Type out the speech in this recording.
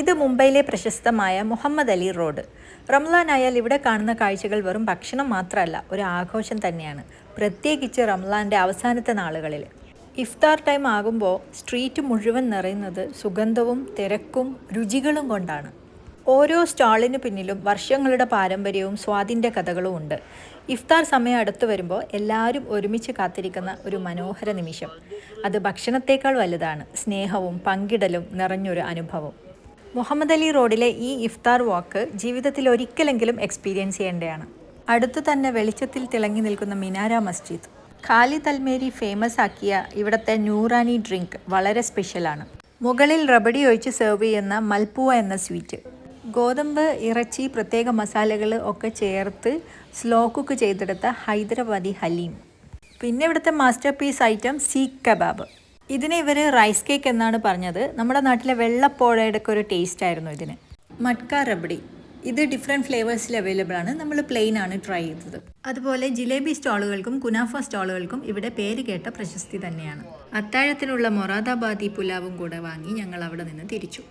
ഇത് മുംബൈയിലെ പ്രശസ്തമായ മുഹമ്മദ് അലി റോഡ്. റംസാൻ ആയാൽ ഇവിടെ കാണുന്ന കാഴ്ചകൾ വെറും ഭക്ഷണം മാത്രമല്ല, ഒരു ആഘോഷം തന്നെയാണ്. പ്രത്യേകിച്ച് റംസാൻ്റെ അവസാനത്തെ നാളുകളിൽ ഇഫ്താർ ടൈം ആകുമ്പോൾ സ്ട്രീറ്റ് മുഴുവൻ നിറയുന്നത് സുഗന്ധവും തിരക്കും രുചികളും കൊണ്ടാണ്. ഓരോ സ്റ്റാളിന് പിന്നിലും വർഷങ്ങളുടെ പാരമ്പര്യവും സ്വാദിൻ്റെ കഥകളും ഉണ്ട്. ഇഫ്താർ സമയം അടുത്തു വരുമ്പോൾ എല്ലാവരും ഒരുമിച്ച് കാത്തിരിക്കുന്ന ഒരു മനോഹര നിമിഷം. അത് ഭക്ഷണത്തേക്കാൾ വലുതാണ്. സ്നേഹവും പങ്കിടലും നിറഞ്ഞൊരു അനുഭവം. മുഹമ്മദ് അലി റോഡിലെ ഈ ഇഫ്താർ വാക്ക് ജീവിതത്തിൽ ഒരിക്കലെങ്കിലും എക്സ്പീരിയൻസ് ചെയ്യേണ്ടതാണ്. അടുത്തു തന്നെ വെളിച്ചത്തിൽ തിളങ്ങി നിൽക്കുന്ന മിനാര മസ്ജിദ്. ഖാലിദ് അൽമേരി ഫേമസ് ആക്കിയ ഇവിടുത്തെ നൂറാനി ഡ്രിങ്ക് വളരെ സ്പെഷ്യലാണ്. മുകളിൽ റബഡി ഒഴിച്ച് സെർവ് ചെയ്യുന്ന മൽപുവ എന്ന സ്വീറ്റ്. ഗോതമ്പ്, ഇറച്ചി, പ്രത്യേക മസാലകൾ ഒക്കെ ചേർത്ത് സ്ലോ കുക്ക് ചെയ്തെടുത്ത ഹൈദരാബാദി ഹലീം. പിന്നെ ഇവിടുത്തെ master piece item seekh kebab. ഇതിന് ഇവർ റൈസ് കേക്ക് എന്നാണ് പറഞ്ഞത്. നമ്മുടെ നാട്ടിലെ വെള്ളപ്പോഴയുടെ ഒക്കെ ഒരു ടേസ്റ്റ് ആയിരുന്നു ഇതിന്. മട്ക റബഡി, ഇത് ഡിഫറെൻറ്റ് ഫ്ലേവേഴ്സിൽ അവൈലബിൾ ആണ്. നമ്മൾ പ്ലെയിൻ ആണ് ട്രൈ ചെയ്തത്. അതുപോലെ ജിലേബി സ്റ്റാളുകൾക്കും കുനാഫ സ്റ്റാളുകൾക്കും ഇവിടെ പേര് കേട്ട പ്രശസ്തി തന്നെയാണ്. അത്താഴത്തിനുള്ള മൊറാദാബാദി പുലാവും കൂടെ വാങ്ങി ഞങ്ങൾ അവിടെ നിന്ന് തിരിച്ചു.